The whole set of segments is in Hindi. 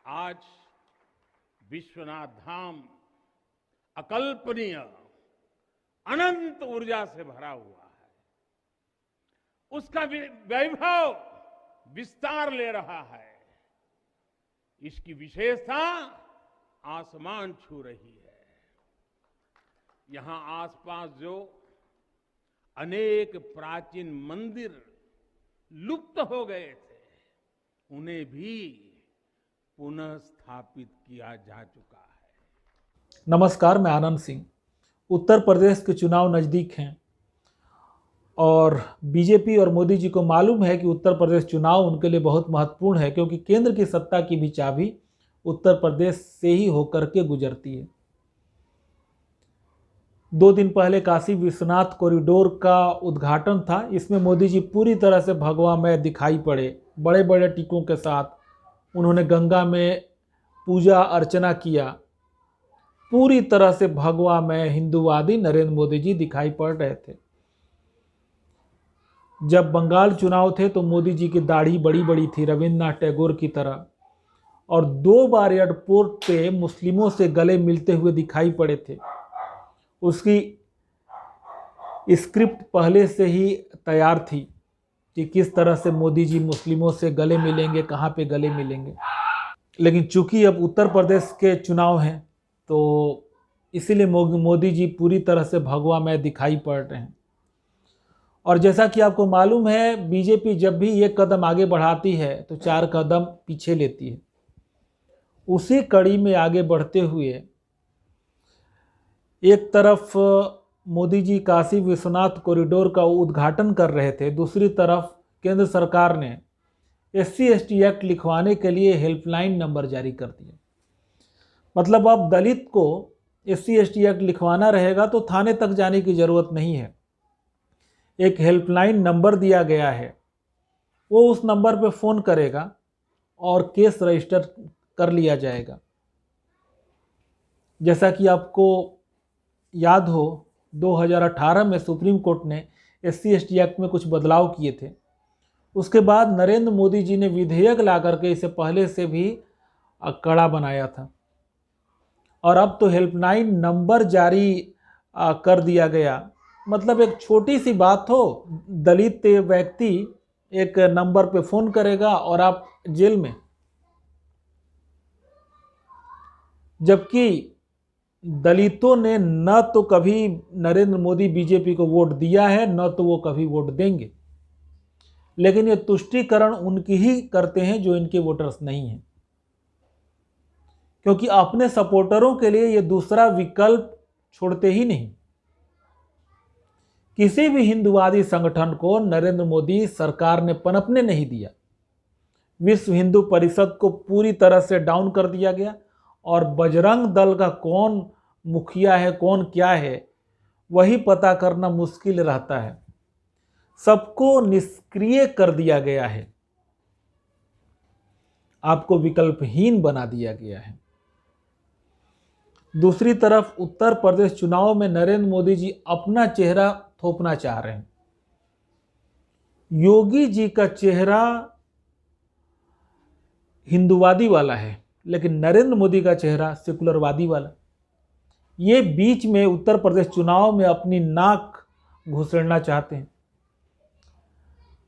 आज विश्वनाथ धाम अकल्पनीय अनंत ऊर्जा से भरा हुआ है। उसका वैभव विस्तार ले रहा है। इसकी विशेषता आसमान छू रही है। यहां आसपास जो अनेक प्राचीन मंदिर लुप्त हो गए थे, उन्हें भी पुनः स्थापित किया जा चुका है। नमस्कार, मैं आनंद सिंह। उत्तर प्रदेश के चुनाव नज़दीक हैं और बीजेपी और मोदी जी को मालूम है कि उत्तर प्रदेश चुनाव उनके लिए बहुत महत्वपूर्ण है, क्योंकि केंद्र की सत्ता की भी चाबी उत्तर प्रदेश से ही होकर के गुजरती है। 2 दिन पहले काशी विश्वनाथ कॉरिडोर का उद्घाटन था। इसमें मोदी जी पूरी तरह से भगवामय दिखाई पड़े। बड़े बड़े टीकों के साथ उन्होंने गंगा में पूजा अर्चना किया। पूरी तरह से भगवामय हिंदूवादी नरेंद्र मोदी जी दिखाई पड़ रहे थे। जब बंगाल चुनाव थे तो मोदी जी की दाढ़ी बड़ी बड़ी थी, रविन्द्रनाथ टैगोर की तरह, और 2 बार एयरपोर्ट पे मुस्लिमों से गले मिलते हुए दिखाई पड़े थे। उसकी स्क्रिप्ट पहले से ही तैयार थी कि किस तरह से मोदी जी मुस्लिमों से गले मिलेंगे, कहाँ पे गले मिलेंगे। लेकिन चूंकि अब उत्तर प्रदेश के चुनाव हैं तो इसीलिए मोदी जी पूरी तरह से भगवामय दिखाई पड़ रहे हैं। और जैसा कि आपको मालूम है, बीजेपी जब भी 1 कदम आगे बढ़ाती है तो 4 कदम पीछे लेती है। उसी कड़ी में आगे बढ़ते हुए एक तरफ मोदी जी काशी विश्वनाथ कॉरिडोर का उद्घाटन कर रहे थे, दूसरी तरफ केंद्र सरकार ने SC/ST एक्ट लिखवाने के लिए हेल्पलाइन नंबर जारी कर दिया। मतलब अब दलित को SC/ST एक्ट लिखवाना रहेगा तो थाने तक जाने की ज़रूरत नहीं है। एक हेल्पलाइन नंबर दिया गया है, वो उस नंबर पे फ़ोन करेगा और केस रजिस्टर कर लिया जाएगा। जैसा कि आपको याद हो, 2018 में सुप्रीम कोर्ट ने SC/ST एक्ट में कुछ बदलाव किए थे। उसके बाद नरेंद्र मोदी जी ने विधेयक ला करके इसे पहले से भी कड़ा बनाया था। और अब तो हेल्पलाइन नंबर जारी कर दिया गया। मतलब एक छोटी सी बात हो, दलित व्यक्ति एक नंबर पे फ़ोन करेगा और आप जेल में। जबकि दलितों ने न तो कभी नरेंद्र मोदी बीजेपी को वोट दिया है, न तो वो कभी वोट देंगे। लेकिन ये तुष्टीकरण उनकी ही करते हैं जो इनके वोटर्स नहीं हैं, क्योंकि अपने सपोर्टरों के लिए ये दूसरा विकल्प छोड़ते ही नहीं। किसी भी हिंदूवादी संगठन को नरेंद्र मोदी सरकार ने पनपने नहीं दिया। विश्व हिंदू परिषद को पूरी तरह से डाउन कर दिया गया और बजरंग दल का कौन मुखिया है, कौन क्या है, वही पता करना मुश्किल रहता है। सबको निष्क्रिय कर दिया गया है, आपको विकल्पहीन बना दिया गया है। दूसरी तरफ उत्तर प्रदेश चुनाव में नरेंद्र मोदी जी अपना चेहरा थोपना चाह रहे हैं। योगी जी का चेहरा हिंदूवादी वाला है, लेकिन नरेंद्र मोदी का चेहरा सेकुलरवादी वाला। ये बीच में उत्तर प्रदेश चुनाव में अपनी नाक घुसेड़ना चाहते हैं।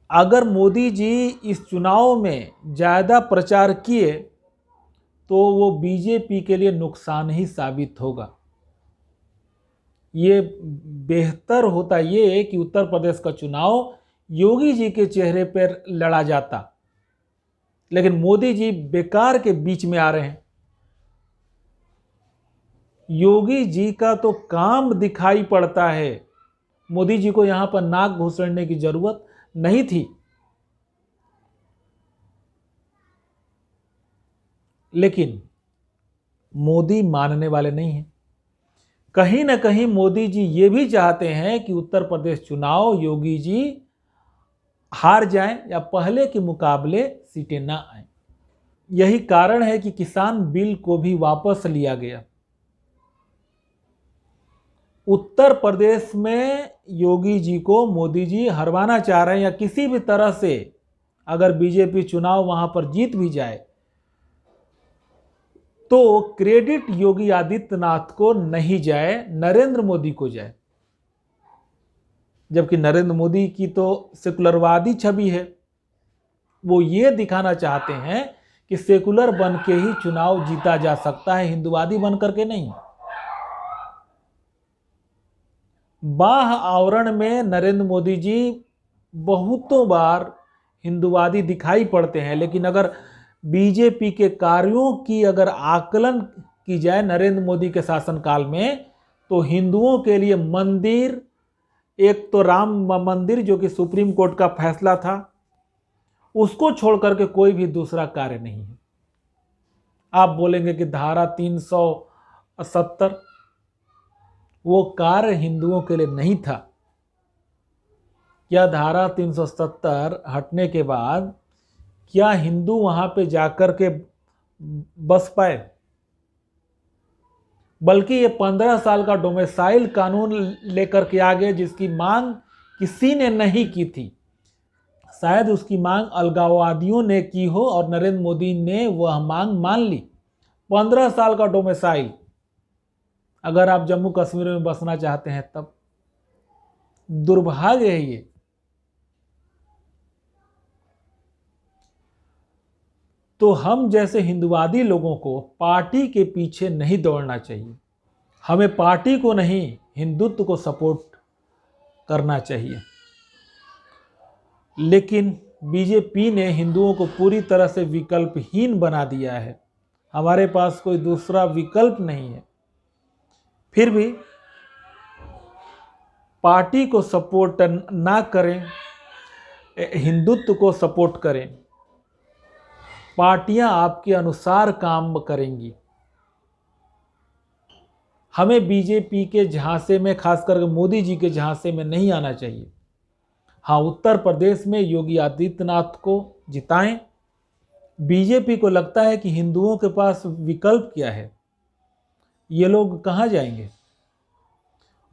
अगर मोदी जी इस चुनाव में ज़्यादा प्रचार किए तो वो बीजेपी के लिए नुकसान ही साबित होगा। ये बेहतर होता ये कि उत्तर प्रदेश का चुनाव योगी जी के चेहरे पर लड़ा जाता, लेकिन मोदी जी बेकार के बीच में आ रहे हैं। योगी जी का तो काम दिखाई पड़ता है, मोदी जी को यहां पर नाक घुसेड़ने की जरूरत नहीं थी। लेकिन मोदी मानने वाले नहीं हैं। कहीं ना कहीं मोदी जी ये भी चाहते हैं कि उत्तर प्रदेश चुनाव योगी जी हार जाएं या पहले के मुकाबले सीटें ना आएं। यही कारण है कि किसान बिल को भी वापस लिया गया। उत्तर प्रदेश में योगी जी को मोदी जी हरवाना चाह रहे हैं, या किसी भी तरह से अगर बीजेपी चुनाव वहां पर जीत भी जाए तो क्रेडिट योगी आदित्यनाथ को नहीं जाए, नरेंद्र मोदी को जाए। जबकि नरेंद्र मोदी की तो सेकुलरवादी छवि है। वो ये दिखाना चाहते हैं कि सेकुलर बन के ही चुनाव जीता जा सकता है, हिंदुवादी बन करके नहीं। बाह्य आवरण में नरेंद्र मोदी जी बहुतों बार हिंदुवादी दिखाई पड़ते हैं, लेकिन अगर बीजेपी के कार्यों की अगर आकलन की जाए नरेंद्र मोदी के शासनकाल में, तो हिंदुओं के लिए मंदिर, एक तो राम मंदिर जो कि सुप्रीम कोर्ट का फैसला था, उसको छोड़ करके कोई भी दूसरा कार्य नहीं है। आप बोलेंगे कि धारा 370 वो कार्य हिंदुओं के लिए नहीं था। क्या धारा 370 हटने के बाद क्या हिंदू वहां पे जाकर के बस पाए? बल्कि ये 15 साल का डोमिसाइल कानून लेकर के आ गए, जिसकी मांग किसी ने नहीं की थी। शायद उसकी मांग अलगाववादियों ने की हो और नरेंद्र मोदी ने वह मांग मान ली। 15 साल का डोमिसाइल, अगर आप जम्मू कश्मीर में बसना चाहते हैं तब। दुर्भाग्य है ये। तो हम जैसे हिंदुवादी लोगों को पार्टी के पीछे नहीं दौड़ना चाहिए। हमें पार्टी को नहीं, हिंदुत्व को सपोर्ट करना चाहिए। लेकिन बीजेपी ने हिंदुओं को पूरी तरह से विकल्पहीन बना दिया है। हमारे पास कोई दूसरा विकल्प नहीं है। फिर भी पार्टी को सपोर्ट ना करें, हिंदुत्व को सपोर्ट करें। पार्टियां आपके अनुसार काम करेंगी। हमें बीजेपी के झांसे में, खासकर मोदी जी के झांसे में नहीं आना चाहिए। हाँ, उत्तर प्रदेश में योगी आदित्यनाथ को जिताएं। बीजेपी को लगता है कि हिंदुओं के पास विकल्प क्या है, ये लोग कहाँ जाएंगे।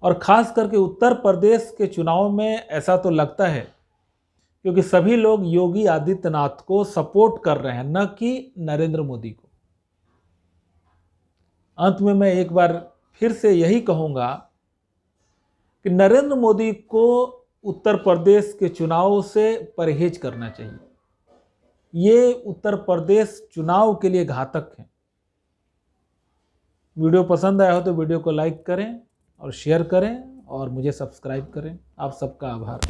और खास करके उत्तर प्रदेश के चुनाव में ऐसा तो लगता है, क्योंकि सभी लोग योगी आदित्यनाथ को सपोर्ट कर रहे हैं, न कि नरेंद्र मोदी को। अंत में मैं एक बार फिर से यही कहूंगा कि नरेंद्र मोदी को उत्तर प्रदेश के चुनाव से परहेज करना चाहिए। ये उत्तर प्रदेश चुनाव के लिए घातक है। वीडियो पसंद आया हो तो वीडियो को लाइक करें और शेयर करें और मुझे सब्सक्राइब करें। आप सबका आभार।